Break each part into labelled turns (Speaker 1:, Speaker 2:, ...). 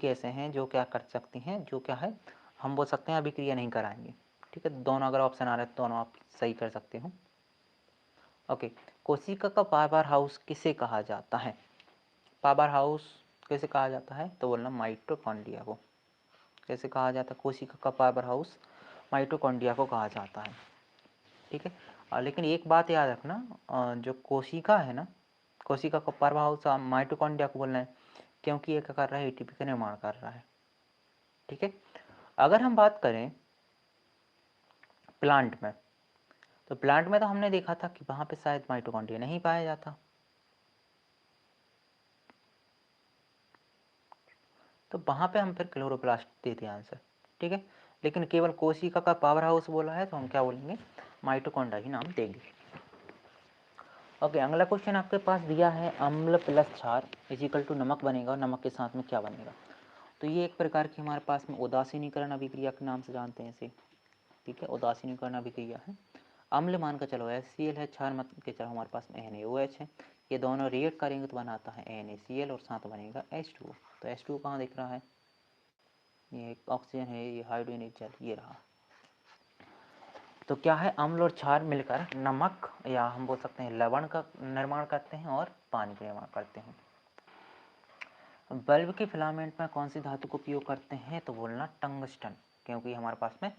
Speaker 1: ऐसे हैं जो क्या कर सकती हैं, जो क्या है हम बोल सकते हैं अभिक्रिया नहीं कराएंगे। ठीक है, दोनों अगर ऑप्शन आ रहे हैं तो दोनों आप सही कर सकते हो। ओके, कोशिका का पावर हाउस किसे कहा जाता है? पावर हाउस कैसे कहा जाता है तो बोलना माइटोकॉन्ड्रिया को। कैसे कहा जाता है कोशिका का पावर हाउस? माइटोकॉन्ड्रिया को कहा जाता है। ठीक है, लेकिन एक बात याद रखना, जो कोशिका है ना, कोशिका का पावर हाउस माइटोकॉन्ड्रिया को बोलना है, क्योंकि ये क्या कर रहा है, एटीपी का निर्माण कर रहा है। ठीक है, अगर हम बात करें प्लांट में, तो प्लांट में तो हमने देखा था कि वहाँ पे शायद माइटोकॉन्ड्रिया नहीं पाया जाता, तो वहाँ पे हम फिर क्लोरोप्लास्ट देते हैं आंसर। ठीक है, लेकिन केवल कोशिका का पावर हाउस बोला है तो हम क्या बोलेंगे, माइटोकॉन्ड्रिया ही नाम देंगे। ओके, अगला क्वेश्चन आपके पास दिया है अम्ल प्लस क्षार इजिकल टू नमक बनेगा, और नमक के साथ में क्या बनेगा? तो ये एक प्रकार की हमारे पास में उदासीनीकरण अभिक्रिया के नाम से जानते हैं इसे। ठीक है, उदासीनीकरण अभिक्रिया है। अम्ल मान का चलो HCl है, क्षार मत के चलो हमारे पास में NaOH है, ये दोनों रिएक्ट करेंगे तो बनाता है NaCl और साथ बनेगा H2O। तो H2O कहाँ दिख रहा है, ये ऑक्सीजन है, ये हाइड्रोजन जल, ये रहा। तो क्या है, अम्ल और क्षार मिलकर नमक या हम बोल सकते हैं लवण का निर्माण करते हैं और पानी का निर्माण करते हैं। बल्ब के फिलामेंट में कौन सी धातु का उपयोग करते हैं तो बोलना टंगस्टन, क्योंकि हमारे पास में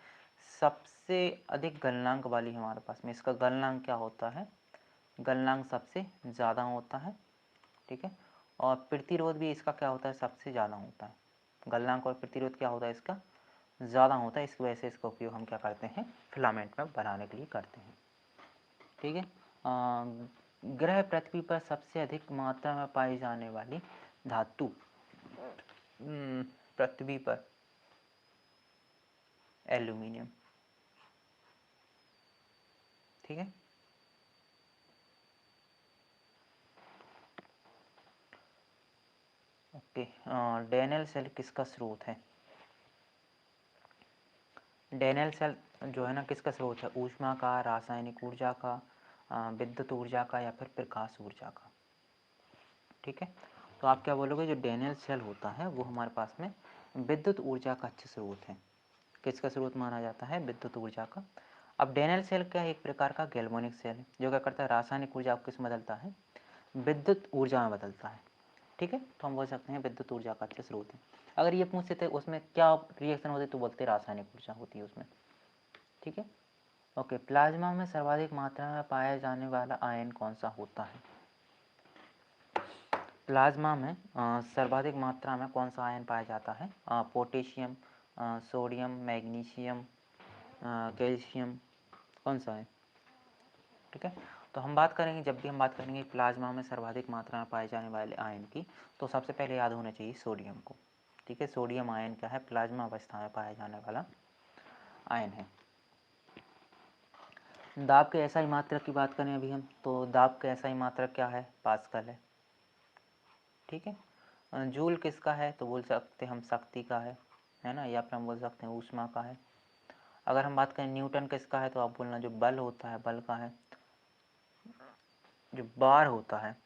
Speaker 1: सबसे अधिक गलनांक वाली हमारे पास में, इसका गलनांक क्या होता है, गलनांक सबसे ज़्यादा होता है। ठीक है, और प्रतिरोध भी इसका क्या होता है, सबसे ज़्यादा होता है। गलनांक और प्रतिरोध क्या होता है इसका, ज़्यादा होता है, इस वजह से इसका उपयोग हम क्या करते हैं, फिलामेंट में बनाने के लिए करते हैं। ठीक है, ग्रह पृथ्वी पर सबसे अधिक मात्रा में पाई जाने वाली धातु पृथ्वी पर एल्यूमिनियम। ठीक है, ओके, डेनेल सेल किसका स्रोत है? डेनेल सेल जो है ना किसका स्रोत है, ऊष्मा का, रासायनिक ऊर्जा का, विद्युत ऊर्जा का, या फिर प्रकाश ऊर्जा का? ठीक है, तो आप क्या बोलोगे, जो डेनेल सेल होता है वो हमारे पास में विद्युत ऊर्जा का अच्छा स्रोत है। किसका स्रोत माना जाता है, विद्युत ऊर्जा का। अब डेनेल सेल क्या है, एक प्रकार का गैल्वेनिक सेल है, जो क्या करता है, रासायनिक ऊर्जा को किस में बदलता है, विद्युत ऊर्जा में बदलता है। ठीक है, तो हम बोल सकते हैं विद्युत ऊर्जा का अच्छा स्रोत है। अगर ये पूछते थे उसमें क्या रिएक्शन होती तो बोलते रासायनिक ऊर्जा होती है उसमें। ठीक है, ओके, प्लाज्मा में सर्वाधिक मात्रा में पाया जाने वाला आयन कौन सा होता है? प्लाज्मा में सर्वाधिक मात्रा में कौन सा आयन पाया जाता है? पोटेशियम, सोडियम, मैग्नीशियम, कैल्शियम, कौन सा है? ठीक है, तो हम बात करेंगे, जब भी हम बात करेंगे प्लाज्मा में सर्वाधिक मात्रा में पाए जाने वाले आयन की, तो सबसे पहले याद होना चाहिए सोडियम को। ठीक है, सोडियम आयन क्या है, प्लाज्मा अवस्था में पाया जाने वाला आयन है। दाब के SI मात्रक की बात करें अभी हम, तो दाब के SI मात्रक क्या है, पास्कल है। ठीक है, जूल किसका है तो बोल सकते हम शक्ति का है ना, या फिर हम बोल सकते हैं ऊष्मा का है। अगर हम बात करें न्यूटन किसका है तो आप बोलना जो बल होता है, बल का है। जो बार होता है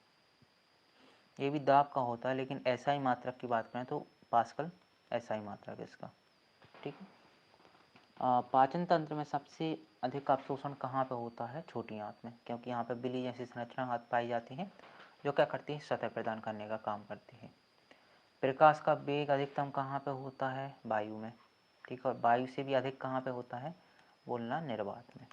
Speaker 1: ये भी दाब का होता है, लेकिन SI मात्रक की बात करें तो पास्कल SI मात्रक इसका। ठीक है, पाचन तंत्र में सबसे अधिक अवशोषण कहाँ पे होता है, छोटी आंत में, क्योंकि यहाँ पे बिली जैसी संरचना हाथ पाई जाती है, जो क्या करती है, सतह प्रदान करने का काम करती है। प्रकाश का वेग अधिकतम कहाँ पे होता है, वायु में। ठीक है, और वायु से भी अधिक कहाँ पे होता है, बोलना निर्वात में।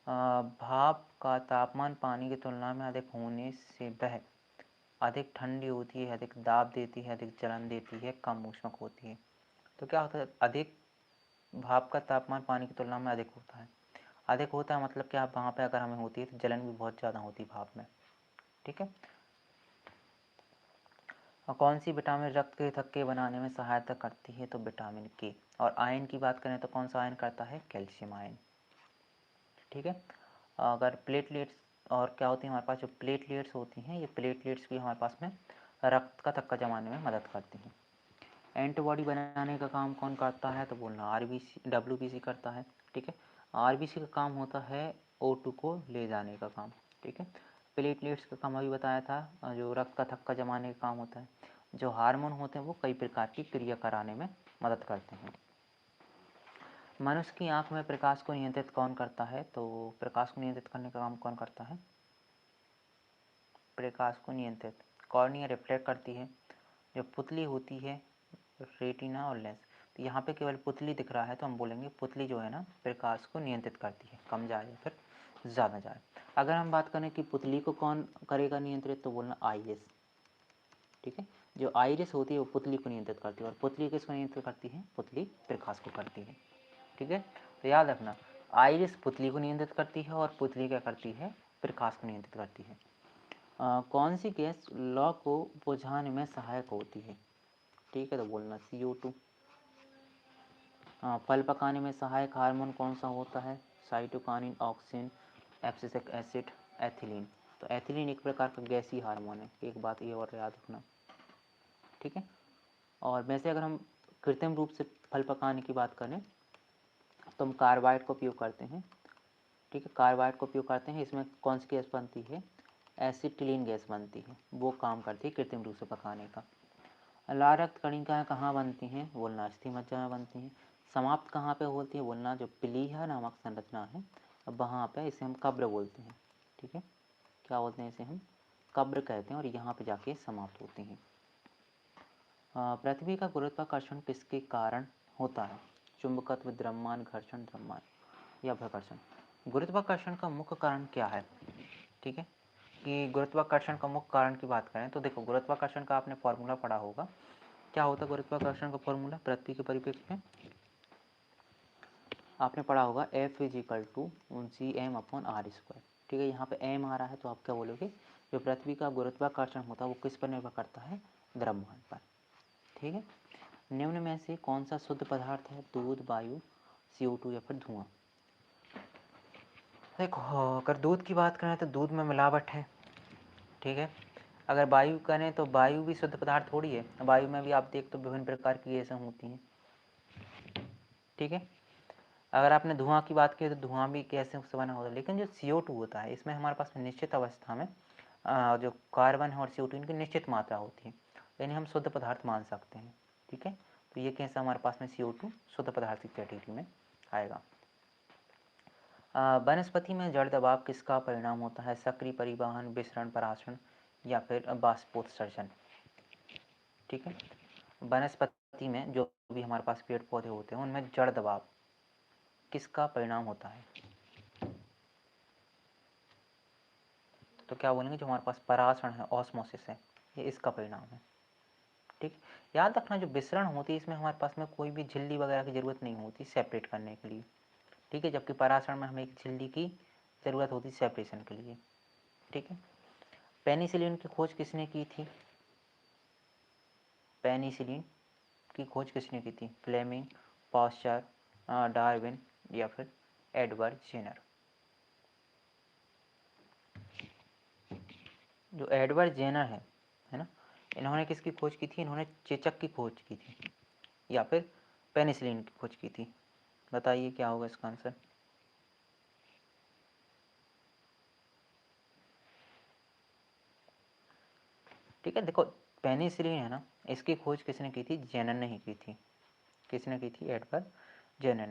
Speaker 1: भाप का तापमान पानी की तुलना में अधिक होने से वह अधिक ठंडी होती है, अधिक दाब देती है, अधिक जलन देती है, कम ऊष्मक होती है। तो क्या होता है, अधिक भाप का तापमान पानी की तुलना में अधिक होता है। अधिक होता है मतलब क्या, वहाँ पे अगर हमें होती है तो जलन भी बहुत ज़्यादा होती है भाप में। ठीक है, और कौन सी विटामिन रक्त के थक्के बनाने में सहायता करती है तो विटामिन के। और आयन की बात करें तो कौन सा आयन करता है, कैल्शियम आयन। ठीक है, अगर प्लेटलेट्स और क्या होती है हमारे पास, जो प्लेटलेट्स होती हैं, ये प्लेटलेट्स भी हमारे पास में रक्त का थक्का जमाने में मदद करती हैं। एंटीबॉडी बनाने का काम कौन करता है तो बोलना RBC WBC करता है। ठीक है, RBC का काम होता है O2 को ले जाने का काम। ठीक है, प्लेटलेट्स का काम अभी बताया था, जो रक्त का थक्का जमाने का काम होता है। जो हार्मोन होते हैं वो कई प्रकार की क्रिया कराने में मदद करते हैं। मनुष्य की आंख में प्रकाश को नियंत्रित कौन करता है? तो प्रकाश को नियंत्रित करने का काम कौन करता है? प्रकाश को नियंत्रित कॉर्निया रिफ्लेक्ट करती है। जो पुतली होती है रेटिना और लेंस, तो यहाँ पे केवल पुतली दिख रहा है तो हम बोलेंगे पुतली जो है ना प्रकाश को नियंत्रित करती है, कम जाए या फिर ज़्यादा जाए। अगर हम बात करें कि पुतली को कौन करेगा नियंत्रित, तो बोलना आइरिस। ठीक है, जो आइरिस होती है वो पुतली को नियंत्रित करती है, और पुतली किसको नियंत्रित करती है? पुतली प्रकाश को करती है। ठीक है, तो याद रखना आइरिस पुतली को नियंत्रित करती है और पुतली क्या करती है? प्रकाश को नियंत्रित करती है। कौन सी गैस लौ को बुझाने में सहायक होती है? ठीक है, तो बोलना CO2। फल पकाने में सहायक हार्मोन कौन सा होता है? Cytokinin, auxin, abscisic acid, ethylene. तो एथिलीन एक प्रकार का गैसीय हार्मोन है, एक बात ये और याद रखना। ठीक है, और वैसे अगर हम कृत्रिम रूप से फल पकाने की बात करें तो हम कार्बाइड का उपयोग करते हैं। ठीक है, कार्बाइड का उपयोग करते हैं। इसमें कौन सी गैस बनती है? एसिटिलीन गैस बनती है, वो काम करती है कृत्रिम रूप से पकाने का। लाल रक्त कणिकाएँ कहाँ बनती हैं? बोलना अस्थि मज्जा में बनती हैं। समाप्त कहाँ पे होती है? बोलना जो प्लीहा नामक संरचना है अब वहाँ पे, इसे हम कब्र बोलते हैं। ठीक है, क्या बोलते हैं इसे? हम कब्र कहते हैं, और यहाँ पे जाके समाप्त होती हैं। पृथ्वी का गुरुत्वाकर्षण किसके कारण होता है? चुंबकत्व, द्रव्यमान, घर्षण, द्रव्यमान या प्रकर्षण। गुरुत्वाकर्षण का मुख्य कारण क्या है? ठीक है, कि गुरुत्वाकर्षण का मुख्य कारण की बात करें तो देखो, गुरुत्वाकर्षण का आपने फॉर्मूला पढ़ा होगा। क्या होता है गुरुत्वाकर्षण का फॉर्मूला पृथ्वी के परिप्रेक्ष्य में? आपने पढ़ा होगा F=Gm/r²। ठीक है, यहाँ पे m आ रहा है तो आप क्या बोलोगे? जो पृथ्वी का गुरुत्वाकर्षण होता है वो किस पर निर्भर करता है? द्रव्यमान पर। ठीक है, निम्न में से कौन सा शुद्ध पदार्थ है? दूध, वायु, CO2 या फिर धुआं। देखो, अगर दूध की बात करें तो दूध में मिलावट है। ठीक है, अगर वायु करें तो वायु भी शुद्ध पदार्थ थोड़ी है, वायु में भी आप देख तो विभिन्न प्रकार की गैसें होती हैं। ठीक है, अगर आपने धुआं की बात की तो धुआं भी गैसों से बना होता है, लेकिन जो CO2 होता है इसमें हमारे पास निश्चित अवस्था में जो कार्बन है और CO2 इनकी निश्चित मात्रा होती है, यानी हम शुद्ध पदार्थ मान सकते हैं। ठीक है, तो ये कैसा हमारे पास में CO2 शुद्ध पदार्थ की कैटेगरी में आएगा। वनस्पति में जड़ दबाव किसका परिणाम होता है? सक्रिय परिवहन, विसरण, परासरण या फिर बाष्पोत्सर्जन। ठीक है, वनस्पति में जो भी हमारे पास पेड़ पौधे होते हैं उनमें जड़ दबाव किसका परिणाम होता है? तो क्या बोलेंगे? जो हमारे पास परासरण है, ऑस्मोसिस है, ये इसका परिणाम है। ठीक, याद रखना जो विसरण होती है इसमें हमारे पास में कोई भी झिल्ली वगैरह की ज़रूरत नहीं होती सेपरेट करने के लिए। ठीक है, जबकि परासरण में हमें एक झिल्ली की ज़रूरत होती सेपरेशन के लिए। ठीक है, पेनिसिलिन की खोज किसने की थी? पेनिसिलिन की खोज किसने की थी? फ्लेमिंग, पाश्चर, डार्विन या फिर एडवर्ड जेनर। जो एडवर्ड जेनर है ना, इन्होंने किसकी खोज की थी? इन्होंने चेचक की खोज की थी या फिर पेनिसिलिन की खोज की थी। बताइए क्या होगा इसका आंसर? ठीक है, देखो पेनिसिलिन है ना, इसकी खोज किसने की थी? जेनर ने ही की थी। किसने की थी? एडवर्ड जेनर ने।